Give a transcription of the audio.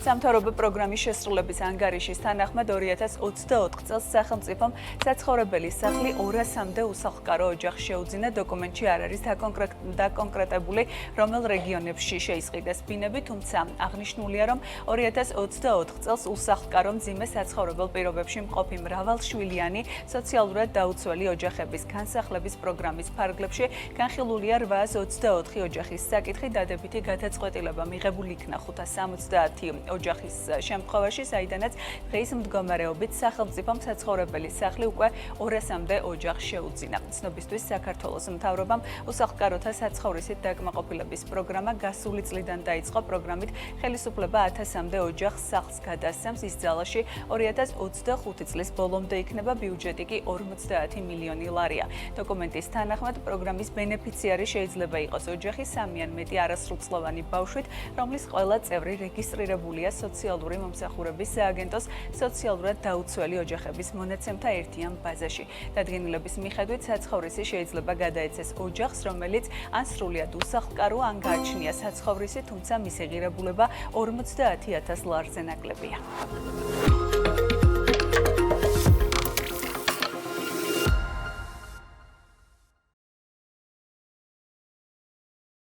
სამთავრობო პროგრამის შესრულების ანგარიშის თანახმად 2024 წელს სახელმწიფომ საცხოვრებელი სახლი 200-მდე უსახლკარო ოჯახს შეუძინა. დოკუმენტში არ არის დაკონკრეტებული, რომელ რეგიონებში შეისყიდეს ბინები, თუმცა აღნიშნულია, რომ 2024 წელს უსახლკარო მძიმე საცხოვრებელ პირობებში მყოფი მრავალშვილიანი სოციალურად დაუცველი ოჯახების განსახლების პროგრამის ფარგლებში განხილულია 824 ოჯახის საკითხი. დადებითი გადაწყვეტილება მიღებული იქნა 570 ოჯახის შემთხვევაში, საიდანაც დღის მდგომარეობით სახელმწიფომ საცხოვრებელი სახლი უკვე 200-მდე ოჯახს შეუძინა. ცნობისთვის საქართველოს მთავრობამ უსახლკაროთა საცხოვრისით დაკმაყოფილების პროგრამა გასული წლიდან დაიწყო. პროგრამით ხელისუფლება 1000-მდე ოჯახს სახლს გადასცემს. ის ძალაში 2025 წლის ბოლომდე იქნება, ბიუჯეტი კი 50 მილიონი ლარია. დოკუმენტის თანახმად პროგრამის ბენეფიციარი შეიძლება იყოს ოჯახი 3 ან მეტი არასრულწლოვანი ბავშვით, რომლის ყველა წევრი რეგისტრირებულია სოციალური მომსახურების სააგენტოს სოციალურად დაუცველი ოჯახების მონაცემთა ერთიან ბაზაში. დადგენილების მიხედვით საცხოვრისი შეიძლება გადაეცეს ოჯახს, რომელიც ან სრულიად უსახლკარო, ან გააჩნია საცხოვრისი, თუმცა მისი ღირებულება 50,000 ლარზე ნაკლებია.